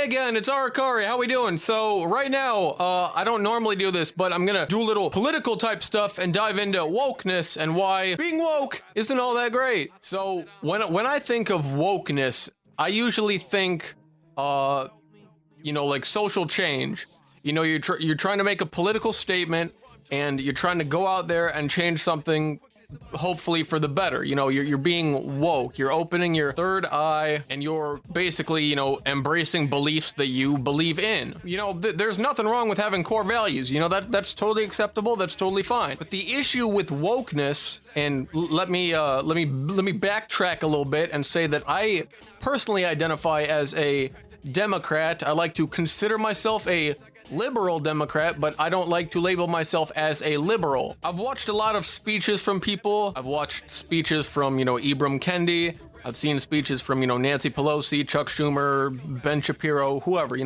again, it's Arakari. How we doing? So right now, I don't normally do this, but I'm gonna do a little political type stuff and dive into wokeness and why being woke isn't all that great. So when I think of wokeness, I usually think, like social change. You know, you're trying to make a political statement and you're trying to go out there and change something, hopefully for the better. You know, you're being woke, you're opening your third eye, and you're basically, embracing beliefs that you believe in. There's nothing wrong with having core values. That's totally acceptable, that's totally fine. But the issue with wokeness, and let me backtrack a little bit and say that I personally identify as a Democrat. I like to consider myself a liberal Democrat, but I don't like to label myself as a liberal. I've watched a lot of speeches from people. I've watched speeches from, Ibram Kendi. I've seen speeches from, Nancy Pelosi, Chuck Schumer, Ben Shapiro, whoever,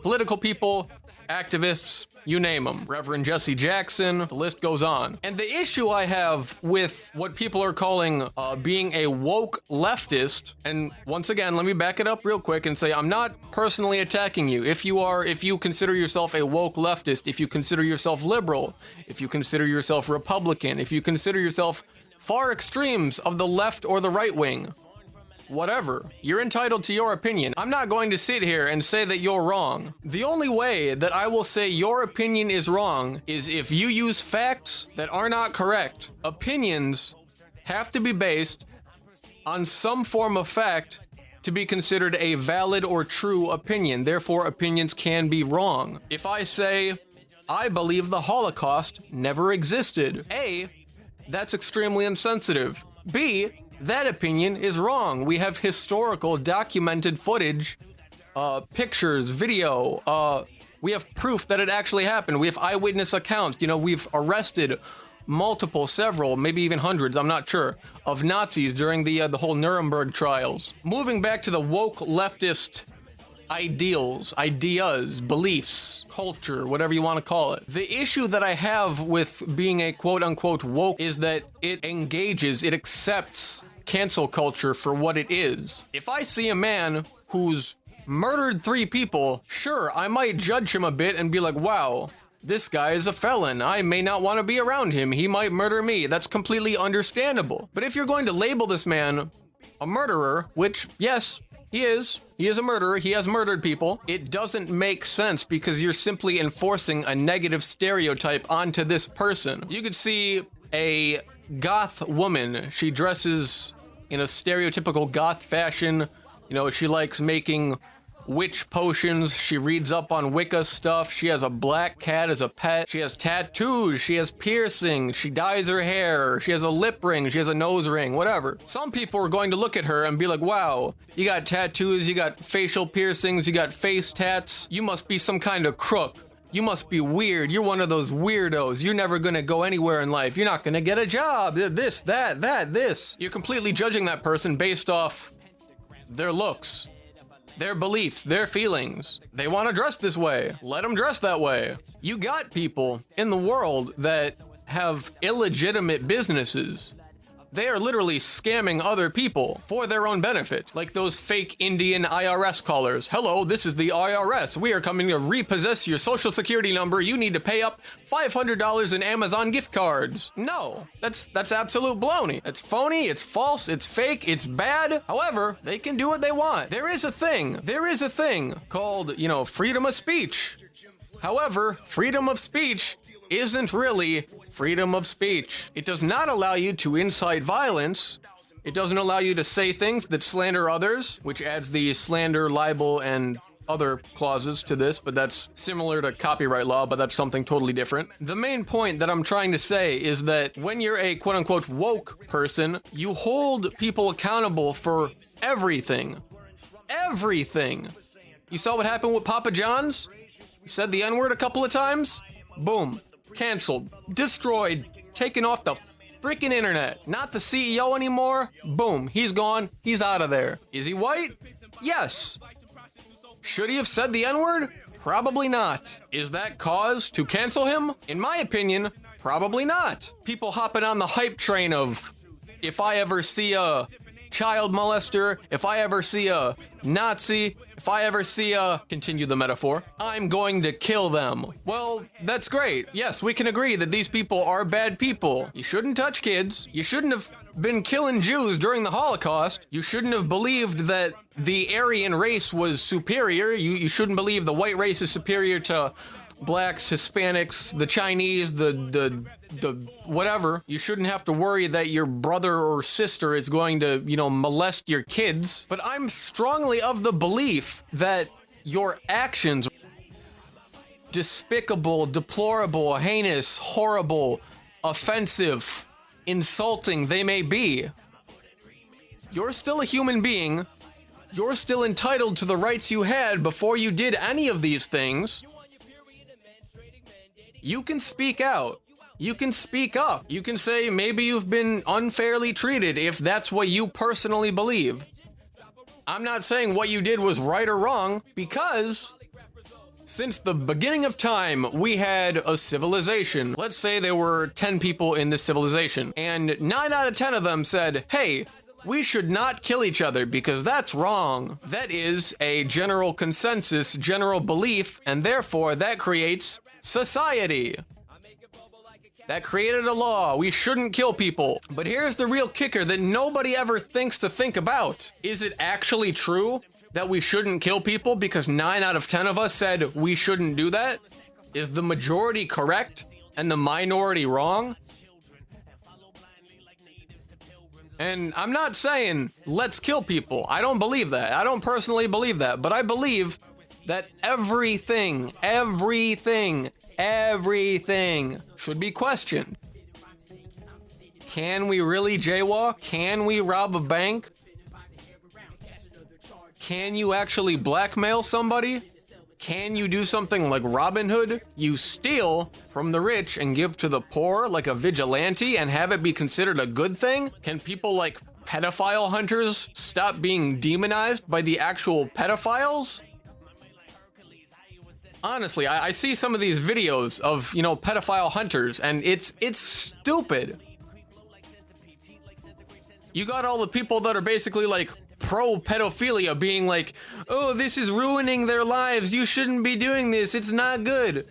political people, activists, you name them. Reverend Jesse Jackson, the list goes on. And the issue I have with what people are calling being a woke leftist, and once again, let me back it up real quick and say I'm not personally attacking you. If you consider yourself a woke leftist, if you consider yourself liberal, if you consider yourself Republican, if you consider yourself far extremes of the left or the right wing, whatever. You're entitled to your opinion. I'm not going to sit here and say that you're wrong. The only way that I will say your opinion is wrong is if you use facts that are not correct. Opinions have to be based on some form of fact to be considered a valid or true opinion. Therefore, opinions can be wrong. If I say, I believe the Holocaust never existed, A, that's extremely insensitive. B, that opinion is wrong. We have historical documented footage, pictures, video. We have proof that it actually happened. We have eyewitness accounts. We've arrested several, maybe even hundreds, I'm not sure, of Nazis during the whole Nuremberg trials. Moving back to the woke leftist ideas, beliefs, culture, whatever you want to call it. The issue that I have with being a quote-unquote woke is that it accepts cancel culture for what it is. If I see a man who's murdered 3 people, sure, I might judge him a bit and be like, wow, this guy is a felon. I may not want to be around him. He might murder me. That's completely understandable. But if you're going to label this man a murderer, which, yes, he is a murderer, he has murdered people, it doesn't make sense because you're simply enforcing a negative stereotype onto this person. You could see a goth woman. She dresses in a stereotypical goth fashion. She likes making witch potions. She reads up on Wicca stuff. She has a black cat as a pet. She has tattoos. She has piercings. She dyes her hair. She has a lip ring. She has a nose ring, whatever. Some people are going to look at her and be like, wow, you got tattoos, you got facial piercings, you got face tats. You must be some kind of crook. You must be weird. You're one of those weirdos. You're never gonna go anywhere in life. You're not gonna get a job. This, this. You're completely judging that person based off their looks, their beliefs, their feelings. They want to dress this way. Let them dress that way. You got people in the world that have illegitimate businesses. They are literally scamming other people for their own benefit. Like those fake Indian IRS callers. Hello, this is the IRS. We are coming to repossess your social security number. You need to pay up $500 in Amazon gift cards. No, that's absolute baloney. It's phony, it's false, it's fake, it's bad. However, they can do what they want. There is a thing called, freedom of speech. However, freedom of speech isn't really freedom of speech. It does not allow you to incite violence. It doesn't allow you to say things that slander others, which adds the slander, libel, and other clauses to this, but that's similar to copyright law, but that's something totally different. The main point that I'm trying to say is that when you're a quote-unquote woke person, you hold people accountable for everything. Everything. You saw what happened with Papa John's? He said the N-word a couple of times? Boom. Canceled, destroyed, taken off the freaking internet. Not the CEO anymore. Boom, he's gone, he's out of there. Is he white? Yes. Should he have said the N-word? Probably not. Is that cause to cancel him? In my opinion, probably not. People hopping on the hype train of, if I ever see a child molester, if I ever see a Nazi, if I ever see a, continue the metaphor, I'm going to kill them. Well, that's great. Yes, we can agree that these people are bad people. You shouldn't touch kids. You shouldn't have been killing Jews during the Holocaust. You shouldn't have believed that the Aryan race was superior. You shouldn't believe the white race is superior to blacks, Hispanics, the Chinese, the whatever. You shouldn't have to worry that your brother or sister is going to, molest your kids. But I'm strongly of the belief that your actions, despicable, deplorable, heinous, horrible, offensive, insulting they may be, you're still a human being. You're still entitled to the rights you had before you did any of these things. You can speak out. You can speak up. You can say maybe you've been unfairly treated if that's what you personally believe. I'm not saying what you did was right or wrong, because since the beginning of time, we had a civilization. Let's say there were 10 people in this civilization, and 9 out of 10 of them said, hey, we should not kill each other because that's wrong. That is a general consensus, general belief, and therefore that creates society. That created a law. We shouldn't kill people. But here's the real kicker that nobody ever thinks to think about. Is it actually true that we shouldn't kill people because 9 out of 10 of us said we shouldn't do that? Is the majority correct and the minority wrong? And I'm not saying let's kill people. I don't believe that. I don't personally believe that. But I believe that everything should be questioned. Can we really jaywalk? Can we rob a bank? Can you actually blackmail somebody? Can you do something like Robin Hood? You steal from the rich and give to the poor like a vigilante and have it be considered a good thing? Can people like pedophile hunters stop being demonized by the actual pedophiles? Honestly, I see some of these videos of, pedophile hunters, and it's stupid. You got all the people that are basically like pro-pedophilia being like, oh, this is ruining their lives. You shouldn't be doing this. It's not good.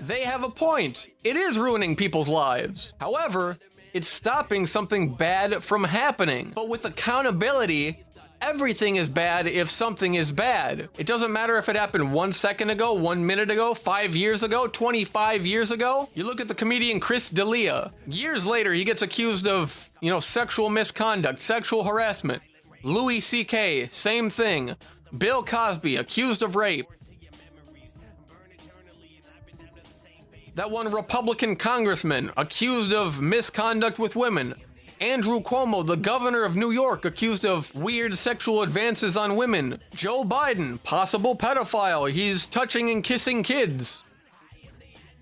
They have a point. It is ruining people's lives. However, it's stopping something bad from happening. But with accountability, everything is bad if something is bad. It doesn't matter if it happened 1 second ago, 1 minute ago, 5 years ago, 25 years ago. You look at the comedian Chris D'Elia. Years later, he gets accused of, sexual misconduct, sexual harassment. Louis C.K., same thing. Bill Cosby, accused of rape. That one Republican congressman, accused of misconduct with women. Andrew Cuomo, the governor of New York, accused of weird sexual advances on women. Joe Biden, possible pedophile. He's touching and kissing kids.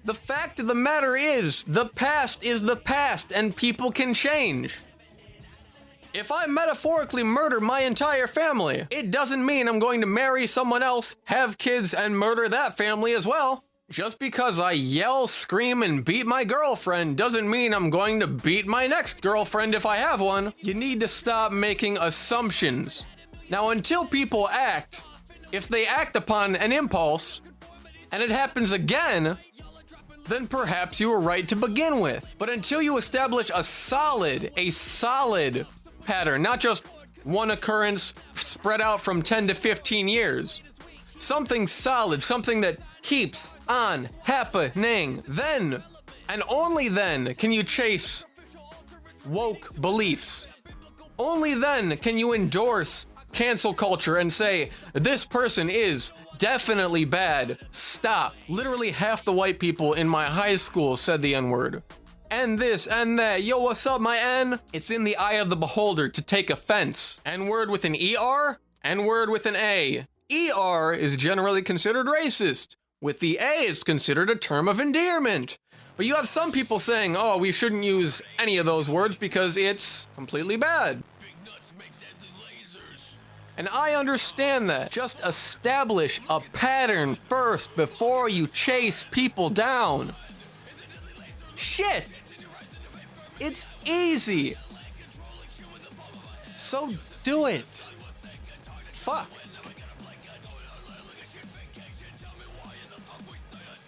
The fact of the matter is the past and people can change. If I metaphorically murder my entire family, it doesn't mean I'm going to marry someone else, have kids, and murder that family as well. Just because I yell, scream, and beat my girlfriend doesn't mean I'm going to beat my next girlfriend if I have one. You need to stop making assumptions. Now, until people act, if they act upon an impulse, and it happens again, then perhaps you were right to begin with. But until you establish a solid pattern, not just one occurrence spread out from 10 to 15 years, something solid, something that keeps on happening, then and only then can you chase woke beliefs. Only then can you endorse cancel culture and say, this person is definitely bad. Stop. Literally half the white people in my high school said the N-word. And this and that. Yo, what's up, my N? It's in the eye of the beholder to take offense. N-word with an ER, N-word with an A. ER is generally considered racist. With the A, it's considered a term of endearment. But you have some people saying, oh, we shouldn't use any of those words because it's completely bad. And I understand that. Just establish a pattern first before you chase people down. Shit! It's easy. So do it. Fuck.